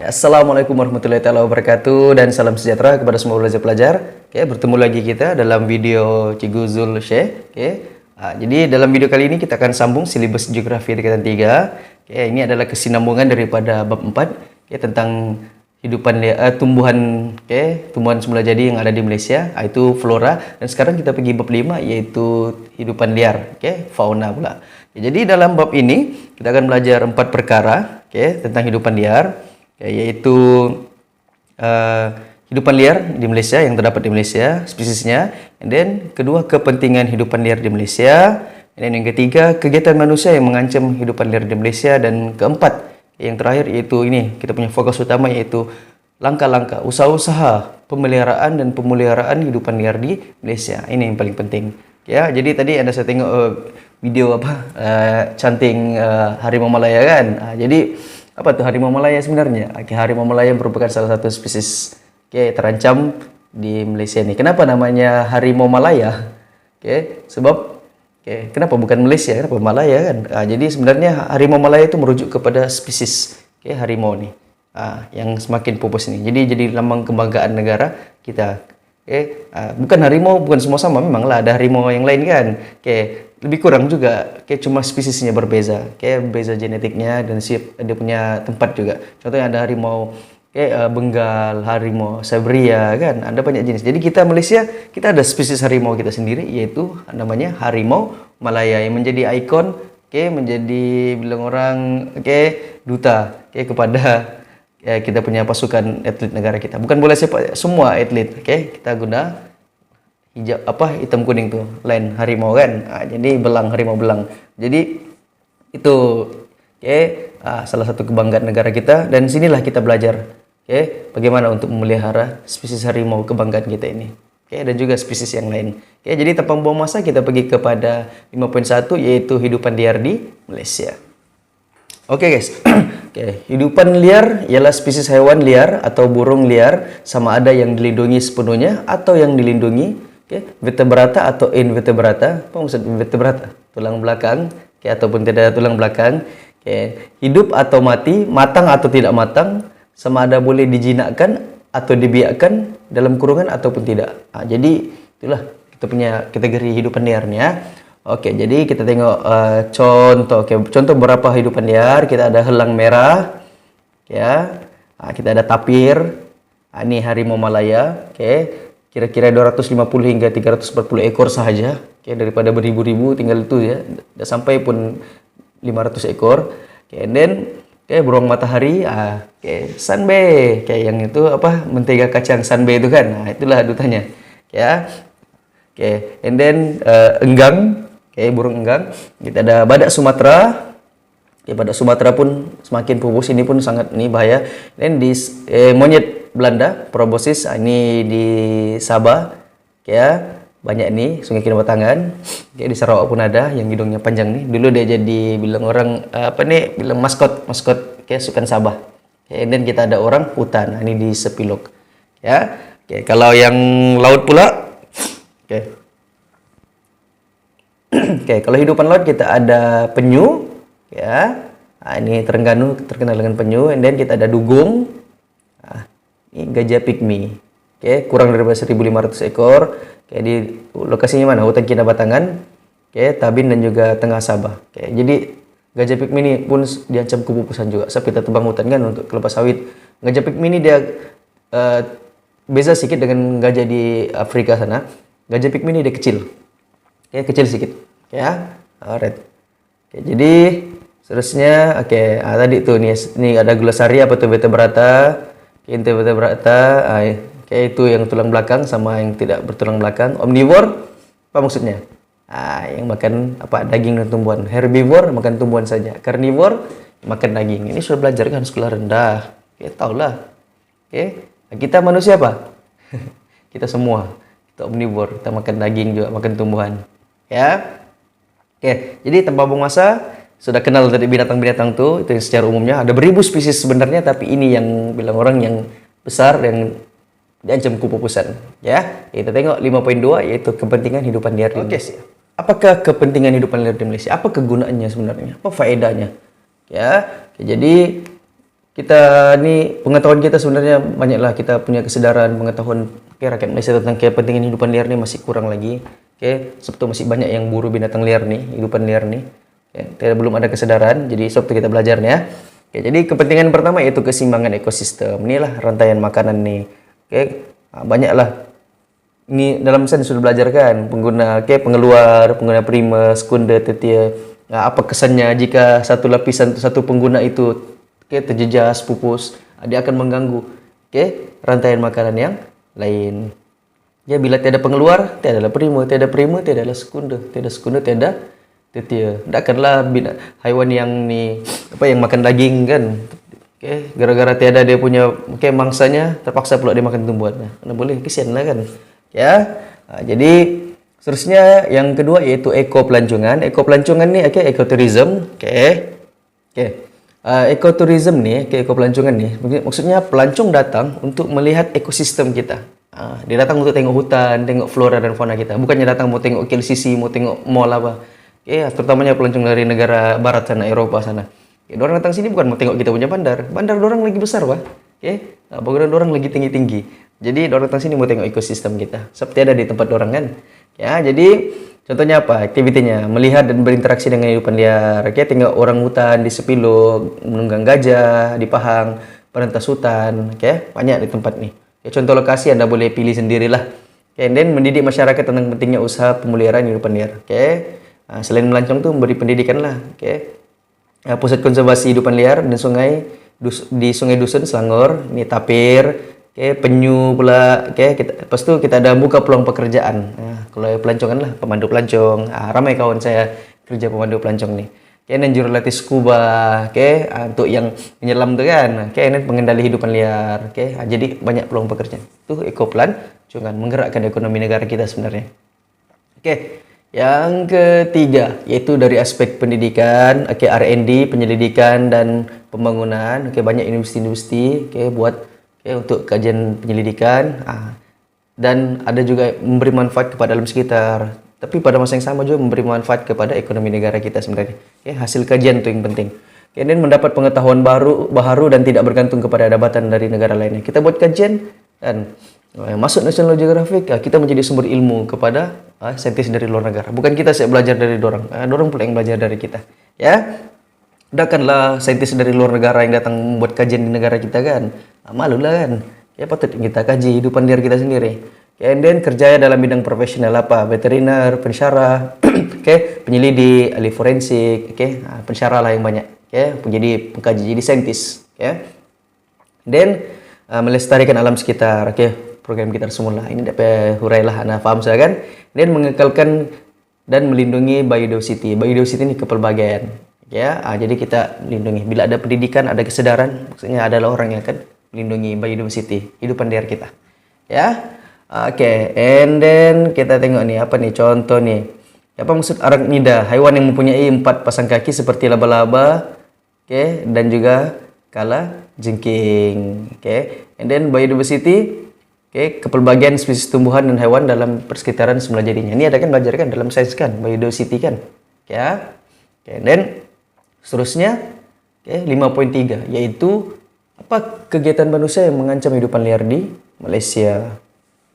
Ya, Assalamualaikum warahmatullahi wabarakatuh dan salam sejahtera kepada semua pelajar-pelajar. Oke, bertemu lagi kita dalam video Cikgu Zul Syekh. Oke. Jadi dalam video kali ini kita akan sambung silibus geografi tingkatan 3. Oke, ini adalah kesinambungan daripada bab 4 tentang tumbuhan tumbuhan semula jadi yang ada di Malaysia, yaitu flora, dan sekarang kita pergi bab 5 yaitu hidupan liar, fauna pula. Jadi dalam bab ini kita akan belajar 4 perkara tentang hidupan liar. Yaitu hidupan liar di Malaysia yang terdapat di Malaysia, spesiesnya, and then kedua, kepentingan hidupan liar di Malaysia, and then yang ketiga, kegiatan manusia yang mengancam hidupan liar di Malaysia, dan keempat, yang terakhir yaitu ini kita punya fokus utama, yaitu langkah-langkah usaha-usaha pemeliharaan dan pemeliharaan hidupan liar di Malaysia. Ini yang paling penting. Ya, jadi tadi Anda saya tengok video canting harimau Malaya kan. Jadi apa tuh harimau Malaya sebenarnya? Harimau Malaya merupakan salah satu spesies terancam di Malaysia ini. Kenapa namanya harimau Malaya? Sebab kenapa bukan Malaysia? Kenapa Malaya kan? Jadi sebenarnya harimau Malaya itu merujuk kepada spesies harimau nih. Yang semakin pupus ini. Jadi lambang kebanggaan negara kita. Bukan harimau, bukan semua sama, memanglah ada harimau yang lain kan. Lebih kurang juga, cuma spesiesnya berbeza, beza genetiknya dan dia punya tempat juga. Contohnya ada harimau Bengal, harimau Siberia kan, ada banyak jenis. Jadi kita Malaysia, kita ada spesies harimau kita sendiri, yaitu namanya harimau Malaya, yang menjadi ikon, menjadi bilang orang duta kepada kita punya pasukan atlet negara kita. Bukan boleh semua atlet, kita guna hitam kuning tuh, lain harimau kan. Jadi harimau belang. Jadi itu salah satu kebanggaan negara kita, dan sinilah kita belajar bagaimana untuk memelihara spesies harimau kebanggaan kita ini. Dan juga spesies yang lain. Jadi tanpa membuang masa kita pergi kepada 5.1, yaitu hidupan liar di Malaysia. Oke guys. Hidupan liar ialah spesies hewan liar atau burung liar, sama ada yang dilindungi sepenuhnya atau yang dilindungi, vertebrata atau invertebrata. Apa maksud invertebrata? Tulang belakang, ataupun tidak ada tulang belakang. Hidup atau mati, matang atau tidak matang, sama ada boleh dijinakkan atau dibiakkan dalam kurungan ataupun tidak. Jadi itulah kita punya kategori hidupan liarnya. Jadi kita tengok contoh. Contoh beberapa hidupan liar. Kita ada helang merah, kita ada tapir. Ini harimau Malaya. Kira-kira 250 hingga 340 ekor sahaja. Daripada beribu-ribu tinggal itu ya. Tidak sampai pun 500 ekor. And then beruang matahari, sunbay, yang itu mentega kacang sunbay itu kan. Itulah dutanya. And then enggang. Burung enggang. Kita ada badak Sumatera. Badak Sumatera pun semakin pupus, ini pun sangat bahaya. Dan di monyet Belanda, proboscis, ini di Sabah. Banyak nih, Sungai Kinabatangan. Di Sarawak pun ada yang hidungnya panjang nih. Dulu dia jadi bilang orang bilang maskot sukan Sabah. Dan kita ada orang hutan. Ini di Sepilok. Kalau yang laut pula, kalau hidupan laut kita ada penyu, ini Terengganu terkenal dengan penyu. And then kita ada dugong, ini gajah pygmy, kurang dari 1.500 ekor. Di lokasinya mana? Hutan Kinabatangan, Tabin dan juga Tengah Sabah. Jadi gajah pygmy ini pun diancam kepupusan juga. Sebab kita tebang hutan kan untuk kelapa sawit. Gajah pygmy ini dia beza sedikit dengan gajah di Afrika sana. Gajah pygmy ini dia kecil. Kecil sedikit. Alright. Jadi seterusnya, tadi tuh nih ada Gulosari, apa tuh vertebrata, invertebrata, itu yang tulang belakang sama yang tidak bertulang belakang. Omnivore, apa maksudnya? Yang makan daging dan tumbuhan. Herbivore makan tumbuhan saja. Carnivore makan daging. Ini sudah belajar kan sekolah rendah. Tahulah. Kita manusia apa? Kita semua. Kita omnivore, kita makan daging juga, makan tumbuhan. Jadi tanpa buang masa, sudah kenal tadi binatang-binatang itu yang secara umumnya ada beribu spesies sebenarnya, tapi ini yang bilang orang yang besar yang diancam kepupusan. Kita tengok 5.2, yaitu kepentingan hidupan liar di Malaysia. Apakah kepentingan hidupan liar di Malaysia? Apa kegunaannya sebenarnya? Apa faedahnya? Jadi kita nih pengetahuan kita sebenarnya banyaklah, kita punya kesadaran pengetahuan rakyat Malaysia tentang kepentingan hidupan liar nih masih kurang lagi. Sebetulnya masih banyak yang buru binatang liar nih, hidupan liar nih. Belum ada kesadaran, jadi sebetulnya kita belajar nih ya. Jadi kepentingan pertama yaitu keseimbangan ekosistem. Inilah rantaian makanan nih. Banyaklah. Ini dalam sains sudah belajar kan, pengeluar, pengguna primer, sekunder, tertier. Apa kesannya jika satu lapisan satu pengguna itu terjejas, pupus, dia akan mengganggu rantaian makanan yang lain. Bila tiada pengeluar, tiada primer, tiada sekunder, tiada tertier. Takkanlah haiwan yang yang makan daging kan. Gara-gara tiada dia punya mangsanya, terpaksa pula dia makan tumbuhannya. Mana boleh, kesian lah kan. Jadi seterusnya yang kedua yaitu ekopelancongan. Ekopelancongan nih ekoturism. Ekoturism nih, ekopelancongan nih, maksudnya pelancong datang untuk melihat ekosistem kita. Dia datang untuk tengok hutan, tengok flora dan fauna kita. Bukannya datang mau tengok KLCC, mau tengok mall apa. Terutamanya pelancong dari negara barat sana, Eropa sana. Dorang datang sini bukan mau tengok kita punya bandar. Bandar dorang lagi besar, Pak. Bangunan dorang lagi tinggi-tinggi. Jadi dorang datang sini mau tengok ekosistem kita. Seperti ada di tempat dorang kan. Jadi contohnya apa? Aktivitinya melihat dan berinteraksi dengan hidupan liar. Tengok orang hutan di Sepiluk, menunggang gajah di Pahang, perentas hutan. Banyak di tempat nih. Contoh lokasi Anda boleh pilih sendirilah. Dan mendidik masyarakat tentang pentingnya usaha pemeliharaan hidupan liar. Selain melancong tuh memberi pendidikan lah. Pusat konservasi hidupan liar dan sungai di Sungai Dusun Selangor, ini Tapir. Penyu pula. Lepas tu kita ada buka peluang pekerjaan. Kalau pelancongan lah, pemandu pelancong. Ramai kawan saya kerja pemandu pelancong nih. Dan juru latih scuba. Untuk yang menyelam tu kan. Ini pengendali hidupan liar. Jadi banyak peluang pekerjaan. Itu ekopelancongan, menggerakkan ekonomi negara kita sebenarnya. Yang ketiga yaitu dari aspek pendidikan. R&D, penyelidikan dan pembangunan. Banyak universiti-universiti buat untuk kajian penyelidikan, dan ada juga memberi manfaat kepada alam sekitar, tapi pada masa yang sama juga memberi manfaat kepada ekonomi negara kita sebenarnya. Hasil kajian itu yang penting. Dan mendapat pengetahuan baru dan tidak bergantung kepada dapatan dari negara lainnya. Kita buat kajian dan masuk National Geographic, kita menjadi sumber ilmu kepada saintis dari luar negara. Bukan kita belajar dari dorang, dorang pula yang belajar dari kita. Takkanlah saintis dari luar negara yang datang membuat kajian di negara kita kan. Malulah kan. Patut kita kaji hidupan liar kita sendiri. And then kerjanya dalam bidang profesional apa? Veteriner, pensyarah, penyelidik, ahli forensik, pensyarah lah yang banyak. Jadi pengkaji, jadi saintis. Dan melestarikan alam sekitar. Program kita semula. Ini dapat hurailah, anda faham saya kan? Dan mengekalkan dan melindungi biodiversity. Biodiversity ini kepelbagaian. Jadi kita melindungi. Bila ada pendidikan, ada kesadaran, maksudnya adalah orang yang akan melindungi biodiversity, hidupan liar kita. And then kita tengok nih, apa nih contoh nih. Apa maksud arachnida? Haiwan yang mempunyai 4 pasang kaki seperti laba-laba, dan juga kalajengking. And then biodiversity, kepelbagaian spesies tumbuhan dan hewan dalam persekitaran semula jadinya. Ini ada kan belajar kan dalam sains kan, biodiversity kan. And then seterusnya 5.3 yaitu apa kegiatan manusia yang mengancam hidupan liar di Malaysia.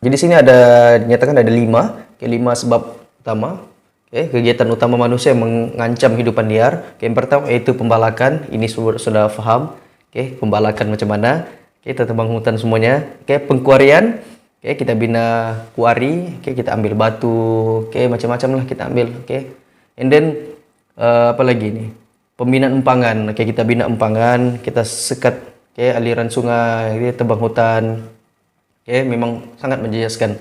Jadi sini ada dinyatakan ada 5 sebab utama. Kegiatan utama manusia yang mengancam hidupan liar. Yang pertama yaitu pembalakan. Ini sudah faham. Pembalakan macam mana? Kita tebang hutan semuanya. Pengkuarian. Kita bina kuari. Kita ambil batu. Macam-macam lah kita ambil. And then apa lagi nih? Pembinaan empangan. Kita bina empangan. Kita sekat aliran sungai. Tebang hutan. Memang sangat menjejaskan.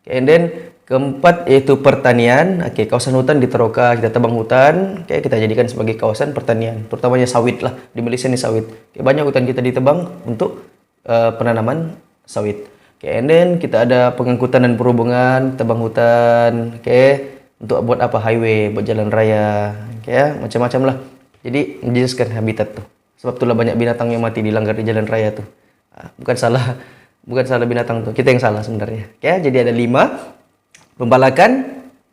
And then keempat yaitu pertanian. Kawasan hutan diteroka, kita tebang hutan, kita jadikan sebagai kawasan pertanian, terutamanya sawit lah. Di Malaysia ini sawit. Banyak hutan kita ditebang untuk penanaman sawit. And then kita ada pengangkutan dan perhubungan, tebang hutan, untuk buat apa? Highway, buat jalan raya, macam-macam lah. Jadi menjejaskan habitat tuh. Sebab itulah banyak binatang yang mati dilanggar di jalan raya tuh. Bukan salah binatang tuh, kita yang salah sebenarnya. Jadi ada 5: pembalakan,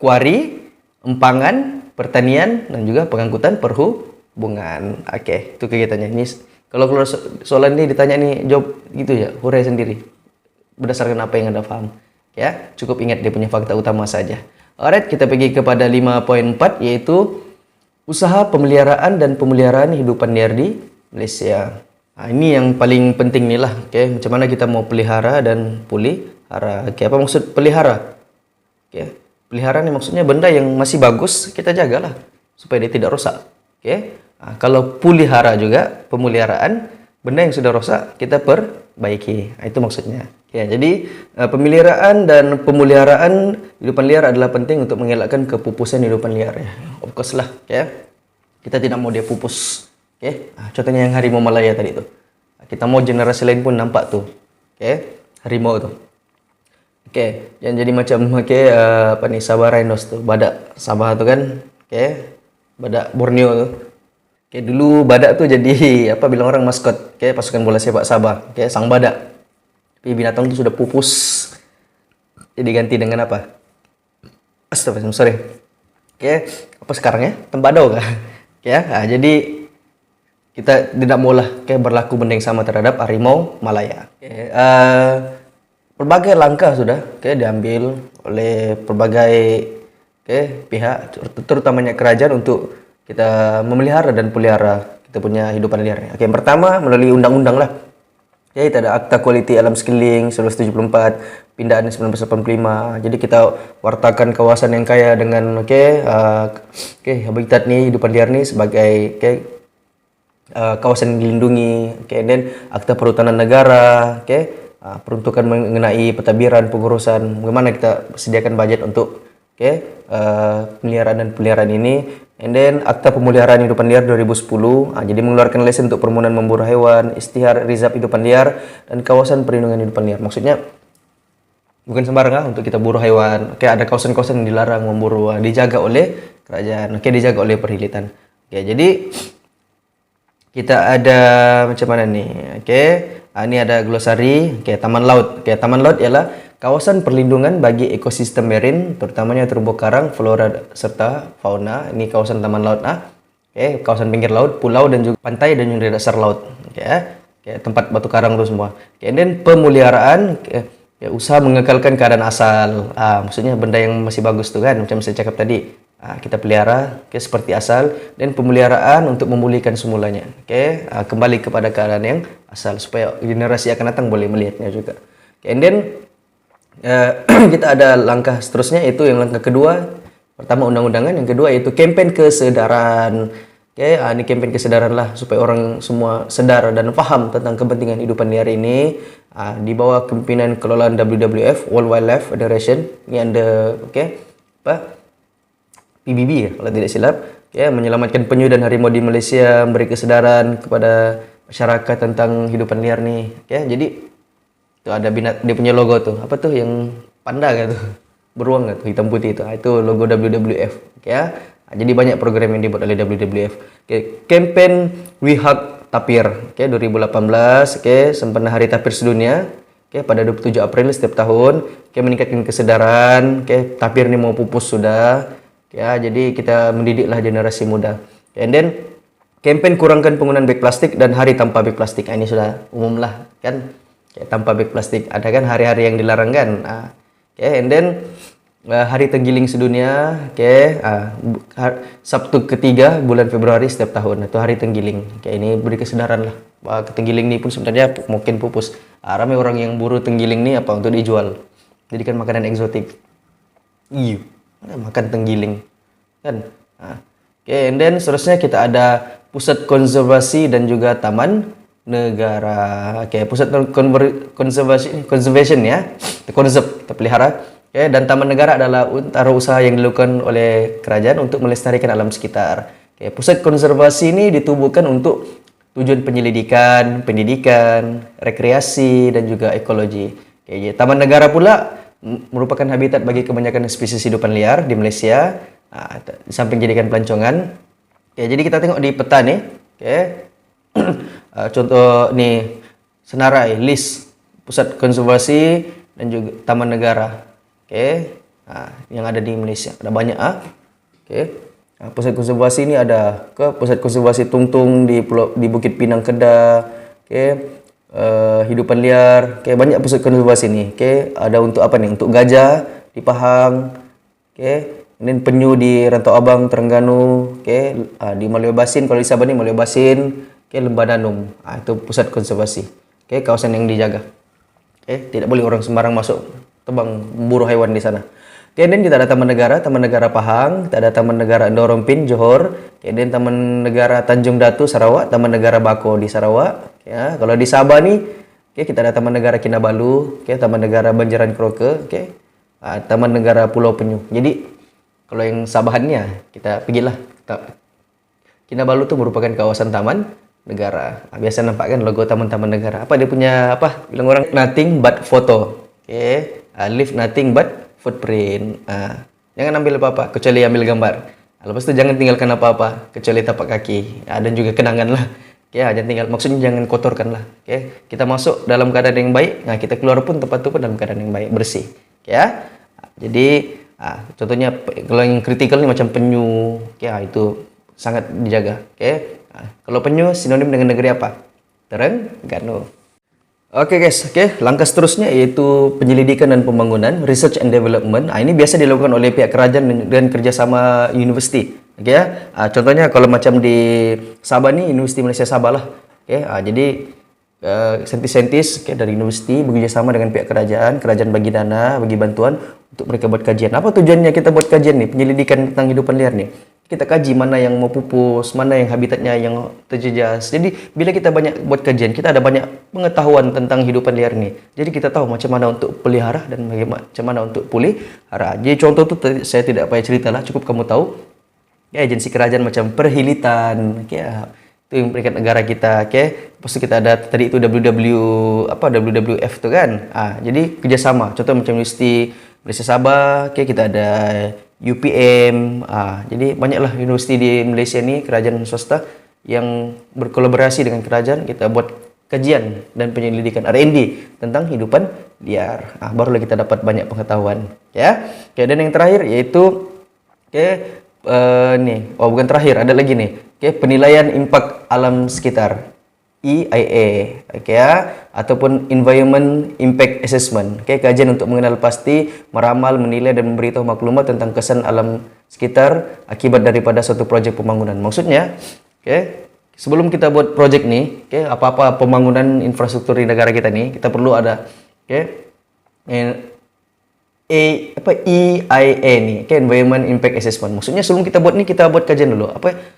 kuari, empangan, pertanian, dan juga pengangkutan perhubungan. Itu kegiatannya. Ini Kalau keluar soalan ini ditanya nih, jawab gitu ya, hurai sendiri. Berdasarkan apa yang Anda paham. Ya, cukup ingat dia punya fakta utama saja. Alright, kita pergi kepada 5.4 yaitu usaha pemeliharaan dan pemeliharaan hidupan liar di Malaysia. Nah, ini yang paling penting nih lah. Macam mana kita mau pelihara dan pulihara. Apa maksud pelihara? Pelihara ini maksudnya benda yang masih bagus kita jagalah supaya dia tidak rosak. Kalau pulihara juga pemeliharaan benda yang sudah rosak kita perbaiki. Itu maksudnya. Jadi pemeliharaan dan pemeliharaan hidupan liar adalah penting untuk mengelakkan kepupusan hidupan liar. Of course lah. Kita tidak mau dia pupus. Contohnya yang harimau Malaya tadi tuh. Kita mau generasi lain pun nampak tuh. Harimau tuh. Yang jadi macam apa nih, Sabah rhinos tuh, badak Sabah tuh kan. Badak Borneo tuh. Dulu badak tuh jadi apa bilang orang maskot pasukan bola sepak Sabah, sang badak. Tapi binatang itu sudah pupus. Jadi ganti dengan apa? Astagfirullah, sorry. Apa sekarang ya? Tembadau kah? Jadi kita tidak maulah berlaku benda yang sama terhadap harimau Malaya. Berbagai langkah sudah diambil oleh berbagai pihak, terutamanya kerajaan untuk kita memelihara dan pelihara kita punya hidupan liar. Yang pertama melalui undang-undang lah. Kita ada Akta Kualiti Alam Sekeliling 1974, Pindaan 1985. Jadi kita wartakan kawasan yang kaya dengan habitat nih, hidupan liar nih sebagai kawasan yang dilindungi. Dan Akta Perhutanan Negara, peruntukan mengenai pentadbiran, pengurusan, bagaimana kita sediakan budget untuk pemeliharaan dan peliharaan ini. And then Akta Pemeliharaan Hidupan Liar 2010, jadi mengeluarkan lesen untuk permohonan memburu hewan, istihar rizab hidupan liar, dan kawasan perlindungan hidupan liar. Maksudnya bukan sembarangan untuk kita buru hewan. Ada kawasan-kawasan yang dilarang memburu, dijaga oleh kerajaan, dijaga oleh perhilitan. Jadi kita ada macam mana nih? Ini ada glosari. Taman laut. Taman laut ialah kawasan perlindungan bagi ekosistem marine, terutamanya terumbu karang, flora serta fauna. Ini kawasan taman laut. Kawasan pinggir laut, pulau dan juga pantai dan juga dasar laut. Tempat batu karang itu semua. Dan pemeliharaan, usaha mengekalkan keadaan asal. Maksudnya benda yang masih bagus tuh kan, macam saya cakap tadi. Kita pelihara seperti asal, dan pemeliharaan untuk memulihkan semulanya. Kembali kepada keadaan yang asal supaya generasi akan datang boleh melihatnya juga. And then kita ada langkah seterusnya, itu yang langkah kedua. Pertama undang-undangan, yang kedua yaitu kempen kesedaran. Ini kempen kesedaran lah supaya orang semua sedar dan paham tentang kepentingan hidupan liar ini. Di bawah kepimpinan kelolaan WWF, World Wildlife Federation. Ini ada PBB ya, kalau tidak silap. Menyelamatkan penyu dan harimau di Malaysia, memberi kesedaran kepada masyarakat tentang hidupan liar nih. Jadi itu ada dia punya logo tuh. Apa tuh yang panda gitu? Beruang gitu, hitam putih itu. Itu logo WWF. Jadi banyak program yang dibuat oleh WWF. Campaign We Hug Tapir. 2018. Sempena Hari Tapir Sedunia. Pada 27 April setiap tahun. Meningkatkan kesedaran. Tapir ini mau pupus sudah. Jadi kita mendidiklah generasi muda. And then campaign kurangkan penggunaan beg plastik dan hari tanpa beg plastik. Ini sudah umum lah kan. Tanpa beg plastik. Ada kan hari-hari yang dilarang kan. And then Hari Tenggiling Sedunia. Sabtu ketiga bulan Februari setiap tahun. Itu Hari Tenggiling. Ini beri kesedaran lah. Tenggiling ini pun sebenarnya mungkin pupus. Ramai orang yang buru tenggiling ini apa untuk dijual. Jadi kan makanan eksotik. Iya. Makan tenggiling kan. And then seterusnya kita ada pusat konservasi dan juga taman negara. Pusat conservation ya, konserv, kita pelihara. Dan taman negara adalah antara usaha yang dilakukan oleh kerajaan untuk melestarikan alam sekitar. Pusat konservasi ini ditubuhkan untuk tujuan penyelidikan, pendidikan, rekreasi dan juga ekologi. Taman negara pula merupakan habitat bagi kebanyakan spesies hidupan liar di Malaysia, di samping jadikan pelancongan. Jadi kita tengok di peta nih. Contoh nih, senarai list pusat konservasi dan juga taman negara. Yang ada di Malaysia ada banyak. Pusat konservasi ini ada pusat konservasi Tungtung di Bukit Pinang Kedah, hidupan liar, banyak pusat konservasi ni. Ada untuk apa nih? Untuk gajah di Pahang, dan penyu di Rantau Abang, Terengganu, di Maloyo Basin, kalau di Sabah ni Maloyo Basin, Lembah Danum. Itu pusat konservasi. Kawasan yang dijaga. Tidak boleh orang sembarang masuk tebang memburu haiwan di sana. Dan kita ada Taman Negara Pahang, kita ada Taman Negara Ndorompin, Johor, dan Taman Negara Tanjung Datu, Sarawak, Taman Negara Bako di Sarawak. Kalau di Sabah nih, kita ada Taman Negara Kinabalu, Taman Negara Banjaran Kroke, Taman Negara Pulau Penyu. Jadi kalau yang Sabahannya kita pergilah. Kinabalu itu merupakan kawasan taman negara. Biasa nampak kan logo taman-taman negara. Apa dia punya bilang orang nothing but photo. Leave nothing but footprint. Jangan ambil apa-apa kecuali ambil gambar. Lepas itu jangan tinggalkan apa-apa kecuali tapak kaki. Dan juga kenangan lah. Jangan tinggal. Maksudnya jangan kotorkan lah. Kita masuk dalam keadaan yang baik. Kita keluar pun tempat itu pun dalam keadaan yang baik, bersih. Jadi contohnya kalau yang kritikal ni macam penyu. Itu sangat dijaga. Kalau penyu sinonim dengan negeri apa? Terengganu. Oke guys, langkah seterusnya yaitu penyelidikan dan pembangunan, research and development. Ini biasa dilakukan oleh pihak kerajaan dan kerjasama universiti. Contohnya kalau macam di Sabah ni, Universiti Malaysia Sabah lah. Jadi saintis-saintis dari universiti bekerjasama dengan pihak kerajaan bagi dana, bagi bantuan untuk mereka buat kajian. Apa tujuannya kita buat kajian ni? Penyelidikan tentang hidupan liar ni. Kita kaji mana yang mau pupus, mana yang habitatnya yang terjejas. Jadi bila kita banyak buat kajian, kita ada banyak pengetahuan tentang hidupan liar ni. Jadi kita tahu macam mana untuk pelihara dan macam mana untuk pulihara. Jadi contoh tu saya tidak payah cerita lah, cukup kamu tahu. Agensi kerajaan macam Perhilitan, itu yang peringkat negara kita. Lepas tu kita ada tadi itu WWF tu kan. Jadi kerjasama. Contoh macam Universiti Malaysia Sabah, kita ada UPM. Jadi banyaklah universiti di Malaysia ni, kerajaan swasta yang berkolaborasi dengan kerajaan. Kita buat kajian dan penyelidikan R&D tentang hidupan liar. Barulah kita dapat banyak pengetahuan. Dan yang terakhir yaitu bukan terakhir, ada lagi nih. Penilaian impak alam sekitar. EIA, ataupun Environment Impact Assessment, kajian untuk mengenal pasti, meramal, menilai dan memberitahu maklumat tentang kesan alam sekitar akibat daripada suatu projek pembangunan. Maksudnya, sebelum kita buat projek ni, apa-apa pembangunan infrastruktur di negara kita ni, kita perlu ada EIA ni, Environment Impact Assessment. Maksudnya sebelum kita buat ni, kita buat kajian dulu.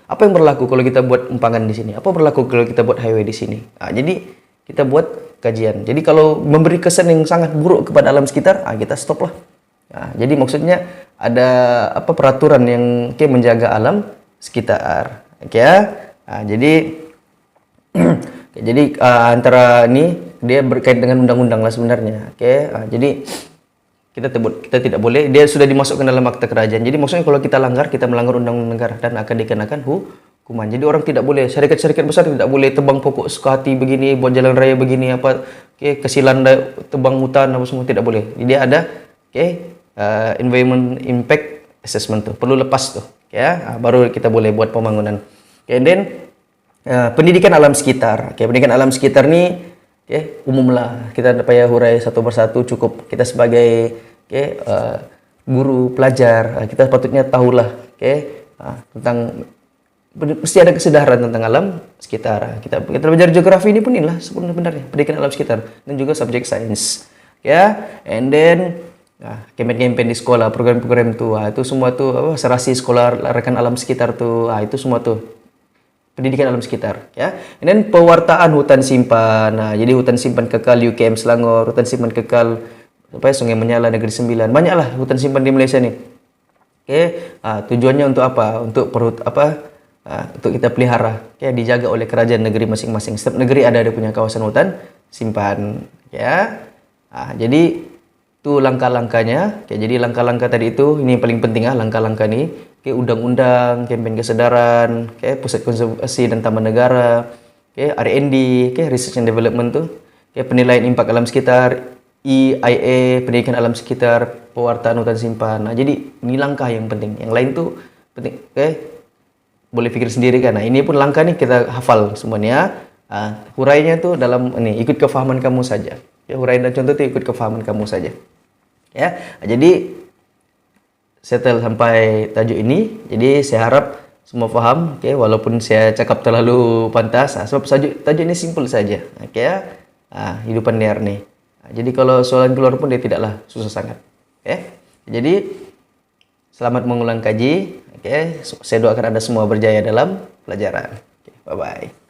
Apa yang berlaku kalau kita buat empangan di sini? Apa berlaku kalau kita buat highway di sini? Jadi kita buat kajian. Jadi kalau memberi kesan yang sangat buruk kepada alam sekitar, kita stop lah. Jadi maksudnya ada peraturan yang menjaga alam sekitar. Jadi antara ni dia berkait dengan undang-undang lah sebenarnya. Jadi kita tidak boleh, dia sudah dimasukkan dalam akta kerajaan. Jadi maksudnya kalau kita melanggar undang-undang negara dan akan dikenakan hukuman. Jadi orang tidak boleh, syarikat-syarikat besar tidak boleh tebang pokok suka hati begini, buat jalan raya begini, kesilan tebang hutan apa semua, tidak boleh. Jadi ada environment impact assessment tu, perlu lepas tu. Baru kita boleh buat pembangunan. And then pendidikan alam sekitar. Pendidikan alam sekitar ni umum lah, kita tidak payah hurai satu persatu, cukup kita sebagai guru pelajar, kita patutnya tahulah tentang, mesti ada kesadaran tentang alam sekitar. Kita belajar geografi ini pun inilah sebenarnya pendidikan alam sekitar dan juga subjek sains. And then campaign-campaign di sekolah, program-program itu semua tuh serasi sekolah rekan alam sekitar tuh, itu semua tuh pendidikan alam sekitar. And then pewartaan hutan simpan. Jadi hutan simpan kekal UKM Selangor, hutan simpan kekal Sungai Menyala Negeri Sembilan. Banyaklah hutan simpan di Malaysia ni. Tujuannya untuk apa? Untuk untuk kita pelihara, dijaga oleh kerajaan negeri masing-masing. Setiap negeri ada punya kawasan hutan simpan. Jadi itu langkah-langkahnya. Jadi langkah-langkah tadi itu, ini yang paling penting langkah-langkah ni. Undang-undang, kampanye kesedaran, pusat konservasi dan taman negara, R&D, research and development tu, penilaian impak alam sekitar, EIA, pendidikan alam sekitar, pewartaan hutan simpan. Jadi ini langkah yang penting. Yang lain tu penting. Oke. Boleh pikir sendiri kan. Nah, ini pun langkah nih kita hafal semuanya. Hurainya tuh dalam ini ikut kefahaman kamu saja. Ya, hurai dan contoh itu ikut kefahaman kamu saja. Ya. Jadi setel sampai tajuk ini. Jadi saya harap semua paham, oke, walaupun saya cakap terlalu pantas, sebab tajuk ini simpel saja, oke ya, hidupan liar nih. Jadi kalau soalan keluar pun dia tidaklah susah sangat, oke. Jadi selamat mengulang kaji, oke. Saya doakan Anda semua berjaya dalam pelajaran. Oke, bye bye.